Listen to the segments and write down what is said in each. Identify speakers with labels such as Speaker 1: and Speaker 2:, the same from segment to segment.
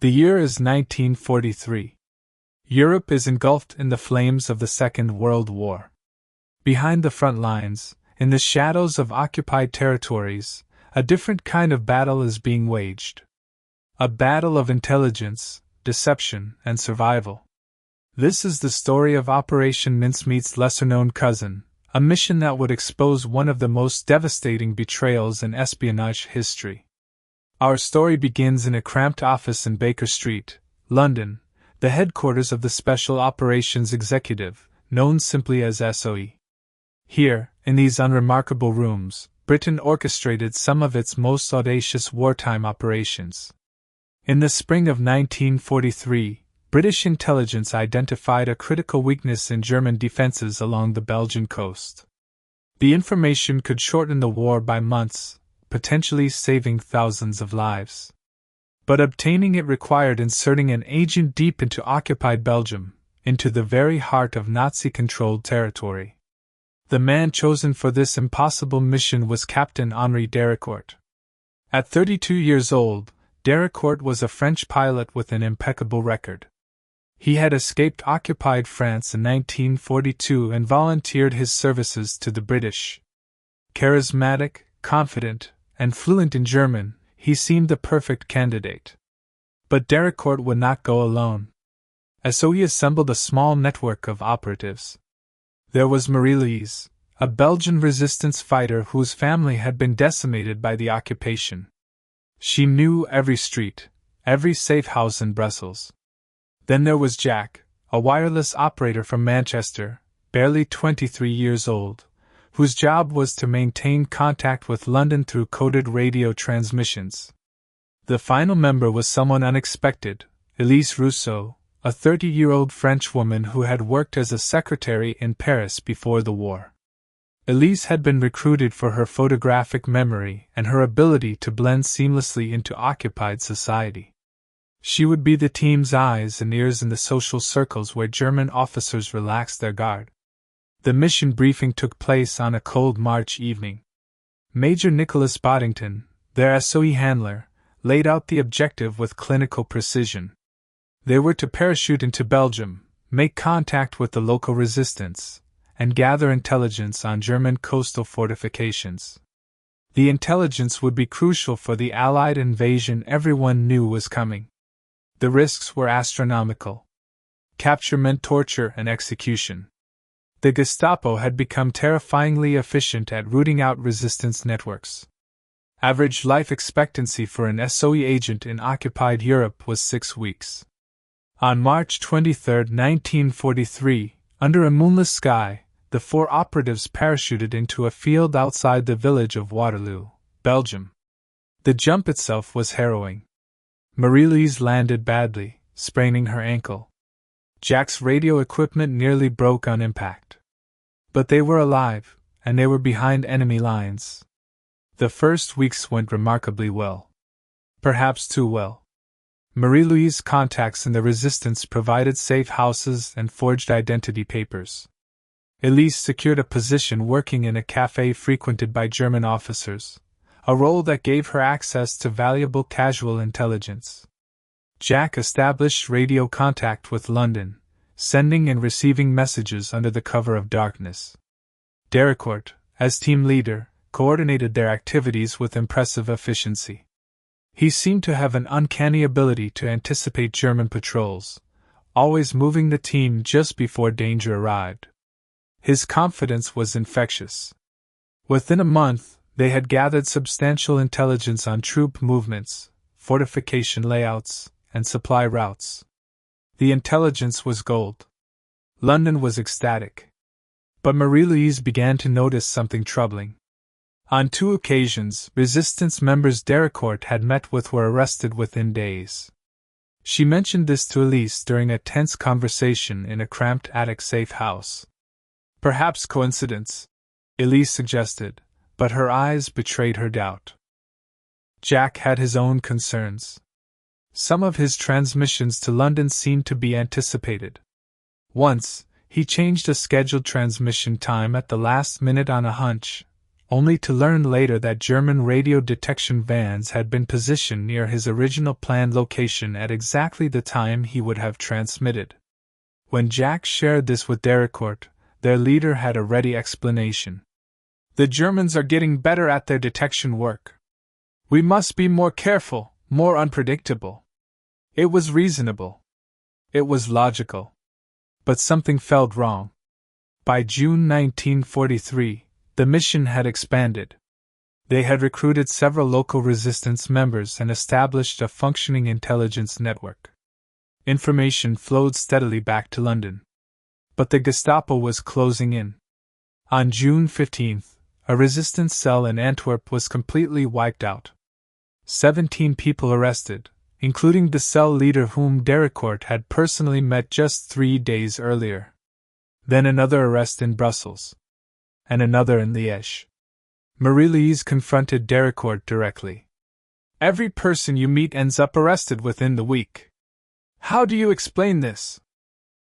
Speaker 1: The year is 1943. Europe is engulfed in the flames of the Second World War. Behind the front lines, in the shadows of occupied territories, a different kind of battle is being waged. A battle of intelligence, deception, and survival. This is the story of Operation Mincemeat's lesser-known cousin, a mission that would expose one of the most devastating betrayals in espionage history. Our story begins in a cramped office in Baker Street, London, the headquarters of the Special Operations Executive, known simply as SOE. Here, in these unremarkable rooms, Britain orchestrated some of its most audacious wartime operations. In the spring of 1943, British intelligence identified a critical weakness in German defenses along the Belgian coast. The information could shorten the war by months, potentially saving thousands of lives. But obtaining it required inserting an agent deep into occupied Belgium, into the very heart of Nazi-controlled territory. The man chosen for this impossible mission was Captain Henri Dericourt. At 32 years old, Dericourt was a French pilot with an impeccable record. He had escaped occupied France in 1942 and volunteered his services to the British. Charismatic, confident, and fluent in German, he seemed the perfect candidate. But Dericourt would not go alone. So he assembled a small network of operatives. There was Marie-Louise, a Belgian resistance fighter whose family had been decimated by the occupation. She knew every street, every safe house in Brussels. Then there was Jack, a wireless operator from Manchester, barely 23 years old, whose job was to maintain contact with London through coded radio transmissions. The final member was someone unexpected, Elise Rousseau, a 30-year-old French woman who had worked as a secretary in Paris before the war. Elise had been recruited for her photographic memory and her ability to blend seamlessly into occupied society. She would be the team's eyes and ears in the social circles where German officers relaxed their guard. The mission briefing took place on a cold March evening. Major Nicholas Boddington, their SOE handler, laid out the objective with clinical precision. They were to parachute into Belgium, make contact with the local resistance, and gather intelligence on German coastal fortifications. The intelligence would be crucial for the Allied invasion everyone knew was coming. The risks were astronomical. Capture meant torture and execution. The Gestapo had become terrifyingly efficient at rooting out resistance networks. Average life expectancy for an SOE agent in occupied Europe was 6 weeks. On March 23, 1943, under a moonless sky, the 4 operatives parachuted into a field outside the village of Waterloo, Belgium. The jump itself was harrowing. Marie-Louise landed badly, spraining her ankle. Jack's radio equipment nearly broke on impact. But they were alive, and they were behind enemy lines. The first weeks went remarkably well. Perhaps too well. Marie-Louise's contacts in the resistance provided safe houses and forged identity papers. Elise secured a position working in a cafe frequented by German officers, a role that gave her access to valuable casual intelligence. Jack established radio contact with London, sending and receiving messages under the cover of darkness. Dericourt, as team leader, coordinated their activities with impressive efficiency. He seemed to have an uncanny ability to anticipate German patrols, always moving the team just before danger arrived. His confidence was infectious. Within a month, they had gathered substantial intelligence on troop movements, fortification layouts, and supply routes. The intelligence was gold. London was ecstatic. But Marie-Louise began to notice something troubling. On 2 occasions, resistance members Dericourt had met with were arrested within days. She mentioned this to Elise during a tense conversation in a cramped attic safe house. Perhaps coincidence, Elise suggested, but her eyes betrayed her doubt. Jack had his own concerns. Some of his transmissions to London seemed to be anticipated. Once, he changed a scheduled transmission time at the last minute on a hunch, only to learn later that German radio detection vans had been positioned near his original planned location at exactly the time he would have transmitted. When Jack shared this with Dericourt, their leader had a ready explanation. "The Germans are getting better at their detection work. We must be more careful, more unpredictable." It was reasonable. It was logical. But something felt wrong. By June 1943, the mission had expanded. They had recruited several local resistance members and established a functioning intelligence network. Information flowed steadily back to London. But the Gestapo was closing in. On June 15th, a resistance cell in Antwerp was completely wiped out. 17 people arrested, including the cell leader whom Dericourt had personally met just 3 days earlier. Then another arrest in Brussels. And another in Liège. Marie-Louise confronted Dericourt directly. "Every person you meet ends up arrested within the week. How do you explain this?"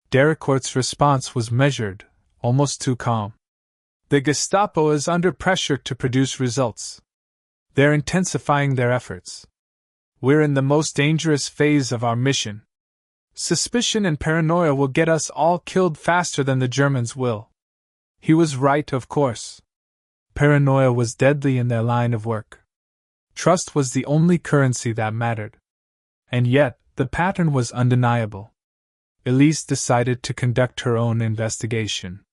Speaker 1: Dericourt's response was measured, almost too calm. "The Gestapo is under pressure to produce results. They're intensifying their efforts. We're in the most dangerous phase of our mission. Suspicion and paranoia will get us all killed faster than the Germans will." He was right, of course. Paranoia was deadly in their line of work. Trust was the only currency that mattered. And yet, the pattern was undeniable. Elise decided to conduct her own investigation.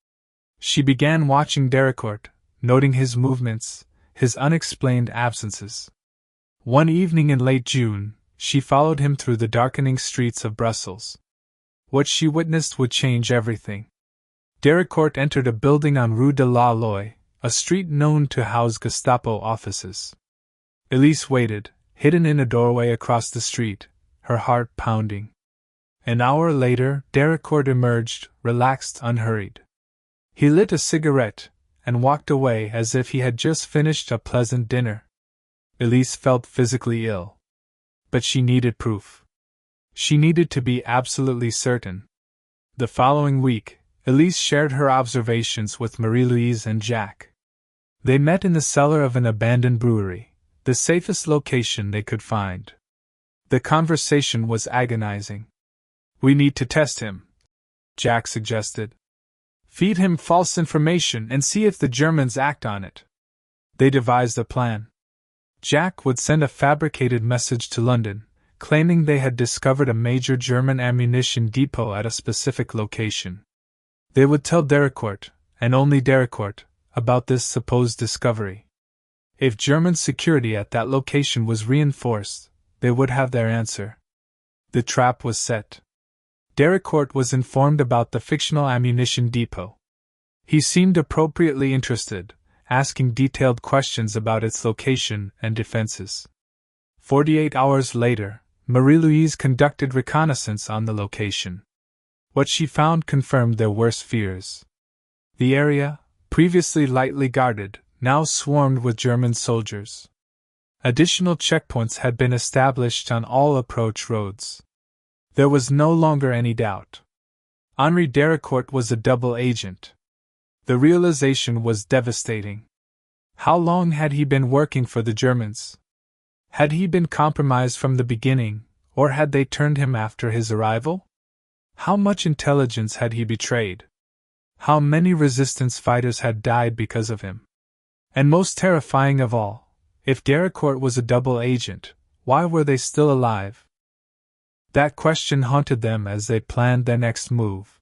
Speaker 1: She began watching Dericourt, noting his movements, his unexplained absences. One evening in late June, she followed him through the darkening streets of Brussels. What she witnessed would change everything. Dericourt entered a building on Rue de la Loi, a street known to house Gestapo offices. Elise waited, hidden in a doorway across the street, her heart pounding. An hour later, Dericourt emerged, relaxed, unhurried. He lit a cigarette and walked away as if he had just finished a pleasant dinner. Elise felt physically ill. But she needed proof. She needed to be absolutely certain. The following week, Elise shared her observations with Marie-Louise and Jack. They met in the cellar of an abandoned brewery, the safest location they could find. The conversation was agonizing. "We need to test him," Jack suggested. "Feed him false information and see if the Germans act on it." They devised a plan. Jack would send a fabricated message to London, claiming they had discovered a major German ammunition depot at a specific location. They would tell Dericourt, and only Dericourt, about this supposed discovery. If German security at that location was reinforced, they would have their answer. The trap was set. Dericourt was informed about the fictional ammunition depot. He seemed appropriately interested, asking detailed questions about its location and defenses. 48 hours later, Marie-Louise conducted reconnaissance on the location. What she found confirmed their worst fears. The area, previously lightly guarded, now swarmed with German soldiers. Additional checkpoints had been established on all approach roads. There was no longer any doubt. Henri Dericourt was a double agent. The realization was devastating. How long had he been working for the Germans? Had he been compromised from the beginning, or had they turned him after his arrival? How much intelligence had he betrayed? How many resistance fighters had died because of him? And most terrifying of all, if Dericourt was a double agent, why were they still alive? That question haunted them as they planned their next move.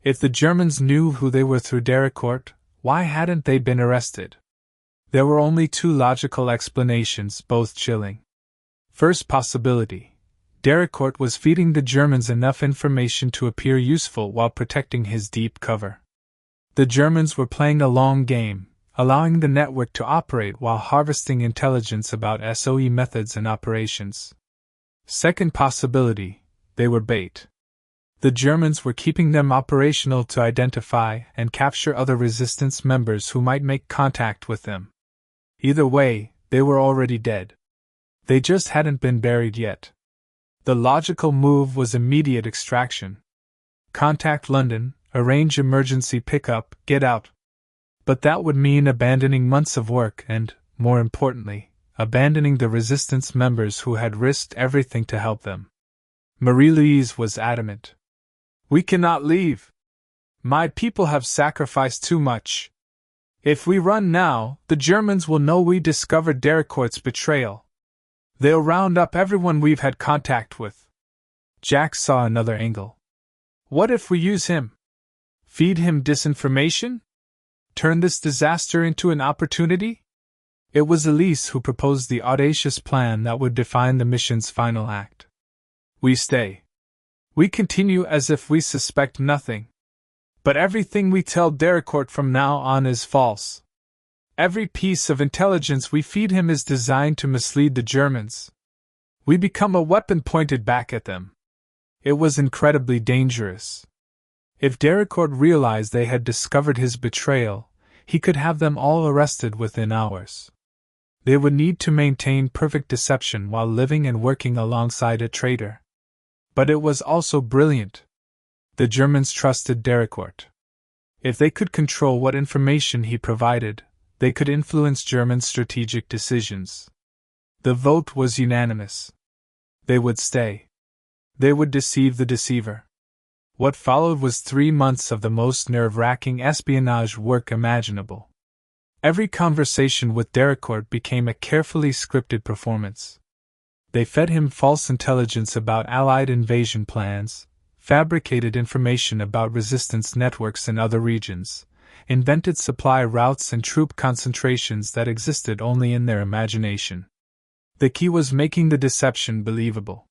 Speaker 1: If the Germans knew who they were through Dericourt, why hadn't they been arrested? There were only two logical explanations, both chilling. First possibility. Dericourt was feeding the Germans enough information to appear useful while protecting his deep cover. The Germans were playing a long game, allowing the network to operate while harvesting intelligence about SOE methods and operations. Second possibility, they were bait. The Germans were keeping them operational to identify and capture other resistance members who might make contact with them. Either way, they were already dead. They just hadn't been buried yet. The logical move was immediate extraction. Contact London, arrange emergency pickup, get out. But that would mean abandoning months of work and, more importantly, abandoning the resistance members who had risked everything to help them. Marie-Louise was adamant. "We cannot leave. My people have sacrificed too much. If we run now, the Germans will know we discovered Dericourt's betrayal. They'll round up everyone we've had contact with." Jack saw another angle. "What if we use him? Feed him disinformation? Turn this disaster into an opportunity?" It was Elise who proposed the audacious plan that would define the mission's final act. "We stay. We continue as if we suspect nothing. But everything we tell Dericourt from now on is false. Every piece of intelligence we feed him is designed to mislead the Germans. We become a weapon pointed back at them." It was incredibly dangerous. If Dericourt realized they had discovered his betrayal, he could have them all arrested within hours. They would need to maintain perfect deception while living and working alongside a traitor. But it was also brilliant. The Germans trusted Dericourt. If they could control what information he provided, they could influence German strategic decisions. The vote was unanimous. They would stay. They would deceive the deceiver. What followed was 3 months of the most nerve-wracking espionage work imaginable. Every conversation with Dericourt became a carefully scripted performance. They fed him false intelligence about Allied invasion plans, fabricated information about resistance networks in other regions, invented supply routes and troop concentrations that existed only in their imagination. The key was making the deception believable.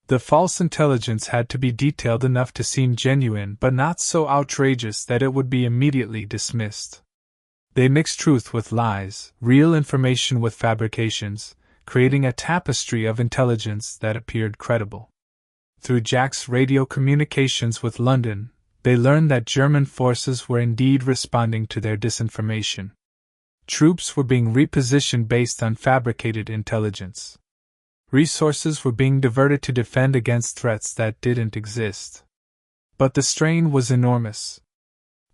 Speaker 1: The false intelligence had to be detailed enough to seem genuine but not so outrageous that it would be immediately dismissed. They mixed truth with lies, real information with fabrications, creating a tapestry of intelligence that appeared credible. Through Jack's radio communications with London, they learned that German forces were indeed responding to their disinformation. Troops were being repositioned based on fabricated intelligence. Resources were being diverted to defend against threats that didn't exist. But the strain was enormous.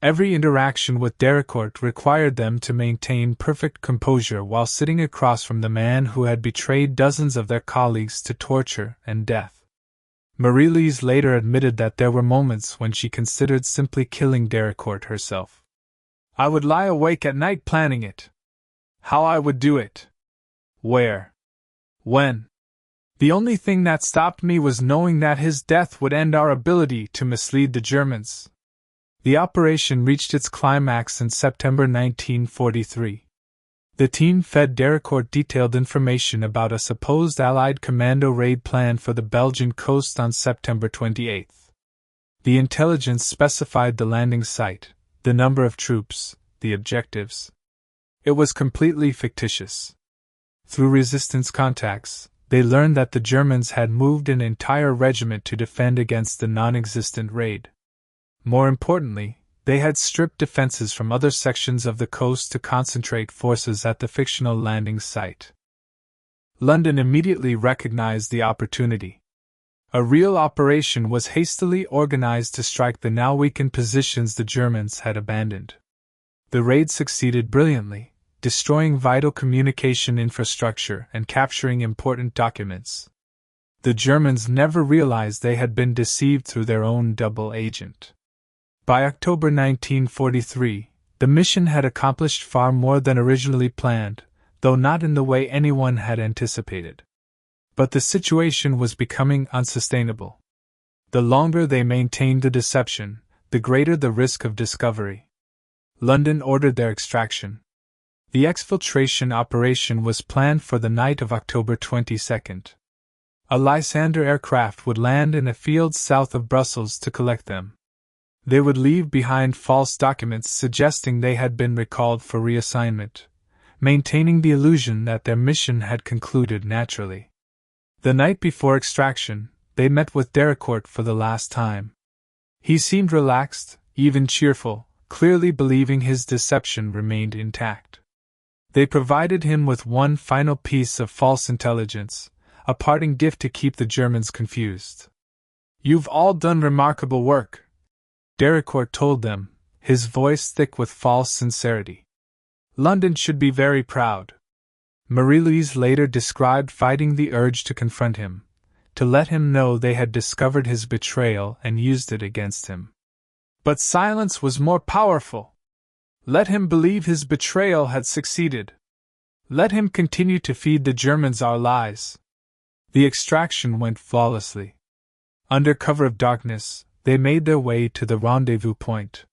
Speaker 1: Every interaction with Dericourt required them to maintain perfect composure while sitting across from the man who had betrayed dozens of their colleagues to torture and death. Marie-Louise later admitted that there were moments when she considered simply killing Dericourt herself. "I would lie awake at night planning it. How I would do it. Where. When. The only thing that stopped me was knowing that his death would end our ability to mislead the Germans." The operation reached its climax in September 1943. The team fed Dericourt detailed information about a supposed Allied commando raid plan for the Belgian coast on September 28. The intelligence specified the landing site, the number of troops, the objectives. It was completely fictitious. Through resistance contacts, they learned that the Germans had moved an entire regiment to defend against the non-existent raid. More importantly, they had stripped defenses from other sections of the coast to concentrate forces at the fictional landing site. London immediately recognized the opportunity. A real operation was hastily organized to strike the now weakened positions the Germans had abandoned. The raid succeeded brilliantly, destroying vital communication infrastructure and capturing important documents. The Germans never realized they had been deceived through their own double agent. By October 1943, the mission had accomplished far more than originally planned, though not in the way anyone had anticipated. But the situation was becoming unsustainable. The longer they maintained the deception, the greater the risk of discovery. London ordered their extraction. The exfiltration operation was planned for the night of October 22. A Lysander aircraft would land in a field south of Brussels to collect them. They would leave behind false documents suggesting they had been recalled for reassignment, maintaining the illusion that their mission had concluded naturally. The night before extraction, they met with Dericourt for the last time. He seemed relaxed, even cheerful, clearly believing his deception remained intact. They provided him with one final piece of false intelligence, a parting gift to keep the Germans confused. "You've all done remarkable work," Dericourt told them, his voice thick with false sincerity. London should be very proud. Marie-Louise later described fighting the urge to confront him, to let him know they had discovered his betrayal and used it against him. But silence was more powerful. Let him believe his betrayal had succeeded. Let him continue to feed the Germans our lies. The extraction went flawlessly. Under cover of darkness, they made their way to the rendezvous point.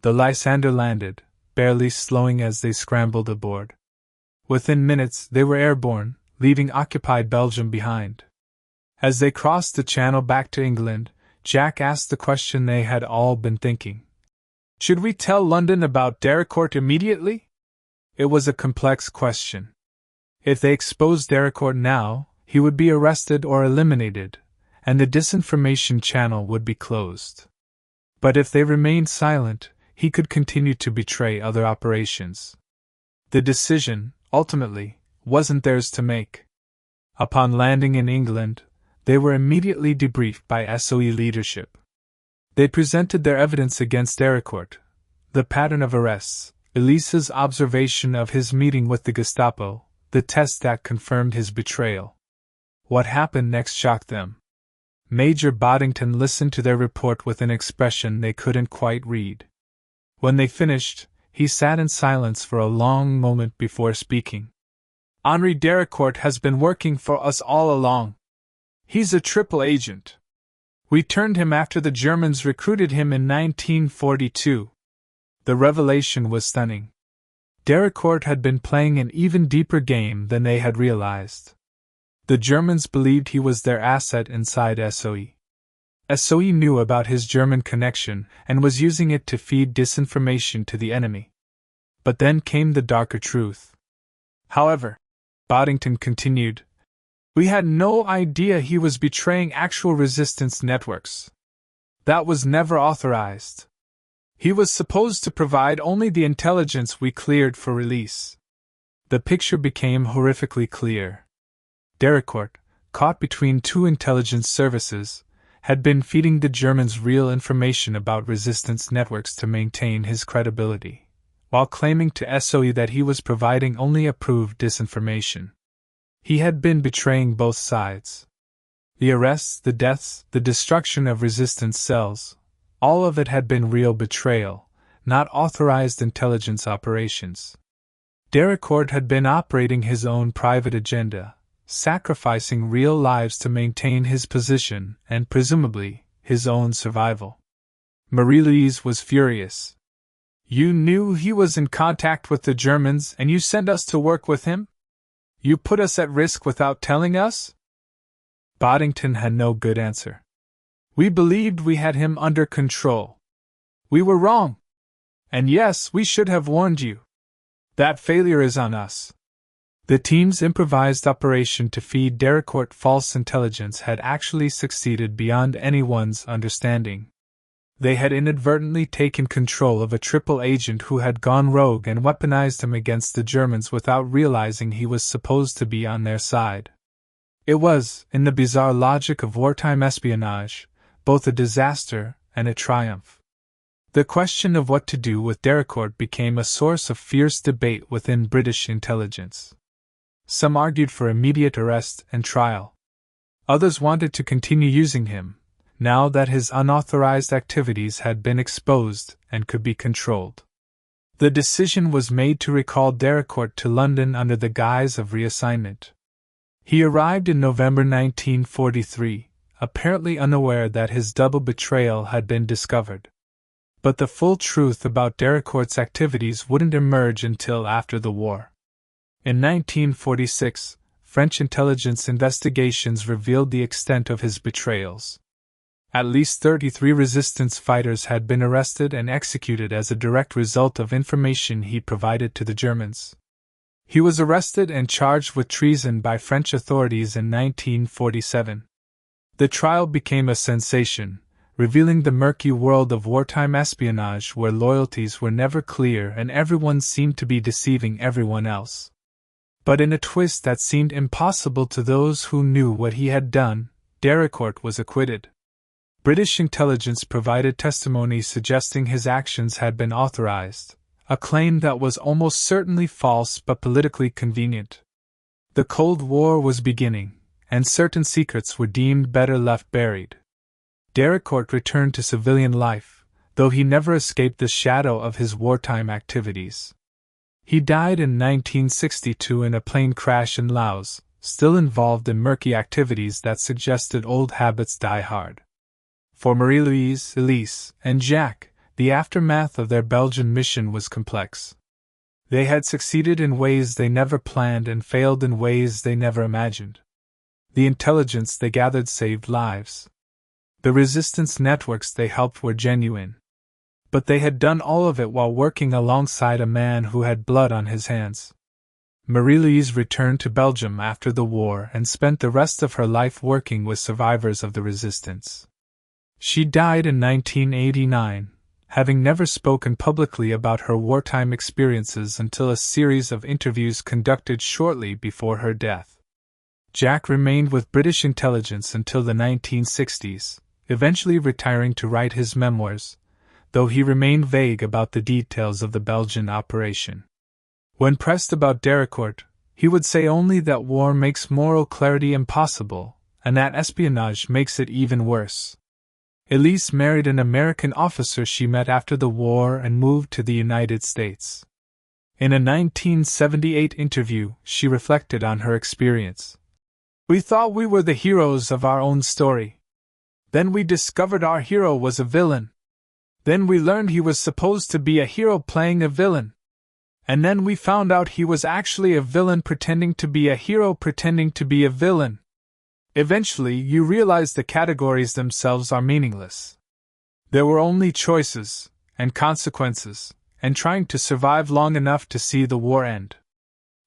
Speaker 1: The Lysander landed, barely slowing as they scrambled aboard. Within minutes, they were airborne, leaving occupied Belgium behind. As they crossed the Channel back to England, Jack asked the question they had all been thinking. Should we tell London about Dericourt immediately? It was a complex question. If they exposed Dericourt now, he would be arrested or eliminated, and the disinformation channel would be closed. But if they remained silent, he could continue to betray other operations. The decision, ultimately, wasn't theirs to make. Upon landing in England, they were immediately debriefed by SOE leadership. They presented their evidence against Dericourt, the pattern of arrests, Elisa's observation of his meeting with the Gestapo, the test that confirmed his betrayal. What happened next shocked them. Major Boddington listened to their report with an expression they couldn't quite read. When they finished, he sat in silence for a long moment before speaking. Henri Dericourt has been working for us all along. He's a triple agent. We turned him after the Germans recruited him in 1942. The revelation was stunning. Dericourt had been playing an even deeper game than they had realized. The Germans believed he was their asset inside SOE. SOE knew about his German connection and was using it to feed disinformation to the enemy. But then came the darker truth. However, Boddington continued, we had no idea he was betraying actual resistance networks. That was never authorized. He was supposed to provide only the intelligence we cleared for release. The picture became horrifically clear. Dericourt, caught between two intelligence services, had been feeding the Germans real information about resistance networks to maintain his credibility, while claiming to SOE that he was providing only approved disinformation. He had been betraying both sides. The arrests, the deaths, the destruction of resistance cells, all of it had been real betrayal, not authorized intelligence operations. Dericourt had been operating his own private agenda, sacrificing real lives to maintain his position and, presumably, his own survival. Marie-Louise was furious. You knew he was in contact with the Germans and you sent us to work with him? You put us at risk without telling us? Boddington had no good answer. We believed we had him under control. We were wrong. And yes, we should have warned you. That failure is on us. The team's improvised operation to feed Dericourt false intelligence had actually succeeded beyond anyone's understanding. They had inadvertently taken control of a triple agent who had gone rogue and weaponized him against the Germans without realizing he was supposed to be on their side. It was, in the bizarre logic of wartime espionage, both a disaster and a triumph. The question of what to do with Dericourt became a source of fierce debate within British intelligence. Some argued for immediate arrest and trial. Others wanted to continue using him, now that his unauthorized activities had been exposed and could be controlled. The decision was made to recall Dericourt to London under the guise of reassignment. He arrived in November 1943, apparently unaware that his double betrayal had been discovered. But the full truth about Dericourt's activities wouldn't emerge until after the war. In 1946, French intelligence investigations revealed the extent of his betrayals. At least 33 resistance fighters had been arrested and executed as a direct result of information he provided to the Germans. He was arrested and charged with treason by French authorities in 1947. The trial became a sensation, revealing the murky world of wartime espionage where loyalties were never clear and everyone seemed to be deceiving everyone else. But in a twist that seemed impossible to those who knew what he had done, Dericourt was acquitted. British intelligence provided testimony suggesting his actions had been authorized, a claim that was almost certainly false but politically convenient. The Cold War was beginning, and certain secrets were deemed better left buried. Dericourt returned to civilian life, though he never escaped the shadow of his wartime activities. He died in 1962 in a plane crash in Laos, still involved in murky activities that suggested old habits die hard. For Marie-Louise, Elise, and Jacques, the aftermath of their Belgian mission was complex. They had succeeded in ways they never planned and failed in ways they never imagined. The intelligence they gathered saved lives. The resistance networks they helped were genuine. But they had done all of it while working alongside a man who had blood on his hands. Marie-Louise returned to Belgium after the war and spent the rest of her life working with survivors of the resistance. She died in 1989, having never spoken publicly about her wartime experiences until a series of interviews conducted shortly before her death. Jacques remained with British intelligence until the 1960s, eventually retiring to write his memoirs, though he remained vague about the details of the Belgian operation. When pressed about Dericourt, he would say only that war makes moral clarity impossible, and that espionage makes it even worse. Elise married an American officer she met after the war and moved to the United States. In a 1978 interview, she reflected on her experience. "We thought we were the heroes of our own story. Then we discovered our hero was a villain. Then we learned he was supposed to be a hero playing a villain. And then we found out he was actually a villain pretending to be a hero pretending to be a villain. Eventually, you realize the categories themselves are meaningless. There were only choices, and consequences, and trying to survive long enough to see the war end."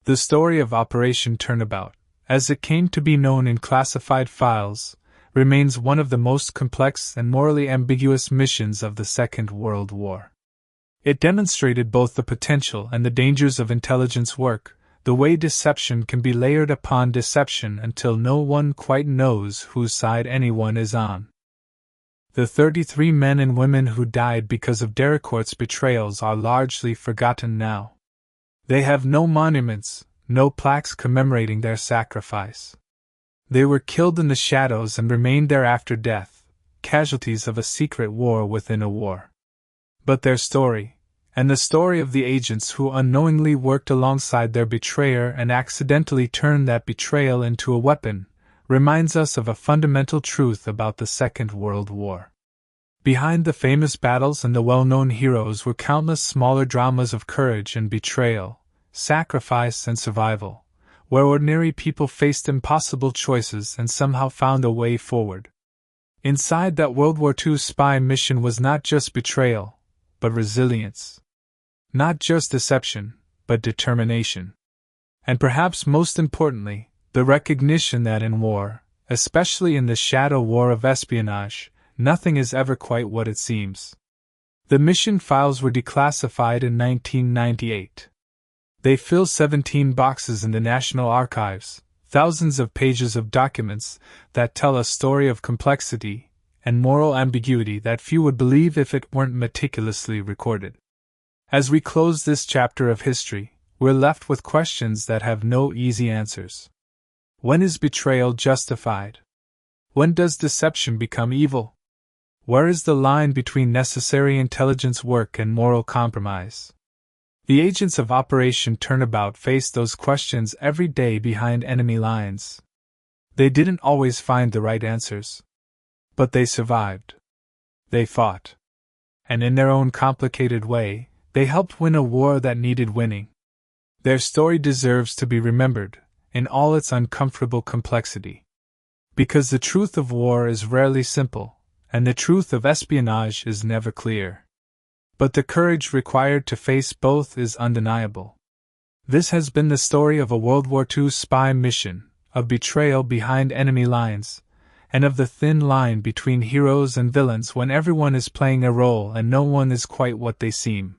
Speaker 1: The story of Operation Turnabout, as it came to be known in classified files, remains one of the most complex and morally ambiguous missions of the Second World War. It demonstrated both the potential and the dangers of intelligence work, the way deception can be layered upon deception until no one quite knows whose side anyone is on. The 33 men and women who died because of Dericourt's betrayals are largely forgotten now. They have no monuments, no plaques commemorating their sacrifice. They were killed in the shadows and remained there after death, casualties of a secret war within a war. But their story, and the story of the agents who unknowingly worked alongside their betrayer and accidentally turned that betrayal into a weapon, reminds us of a fundamental truth about the Second World War. Behind the famous battles and the well-known heroes were countless smaller dramas of courage and betrayal, sacrifice and survival, where ordinary people faced impossible choices and somehow found a way forward. Inside that World War II spy mission was not just betrayal, but resilience. Not just deception, but determination. And perhaps most importantly, the recognition that in war, especially in the shadow war of espionage, nothing is ever quite what it seems. The mission files were declassified in 1998. They fill 17 boxes in the National Archives, thousands of pages of documents that tell a story of complexity and moral ambiguity that few would believe if it weren't meticulously recorded. As we close this chapter of history, we're left with questions that have no easy answers. When is betrayal justified? When does deception become evil? Where is the line between necessary intelligence work and moral compromise? The agents of Operation Turnabout faced those questions every day behind enemy lines. They didn't always find the right answers. But they survived. They fought. And in their own complicated way, they helped win a war that needed winning. Their story deserves to be remembered, in all its uncomfortable complexity. Because the truth of war is rarely simple, and the truth of espionage is never clear. But the courage required to face both is undeniable. This has been the story of a World War II spy mission, of betrayal behind enemy lines, and of the thin line between heroes and villains when everyone is playing a role and no one is quite what they seem.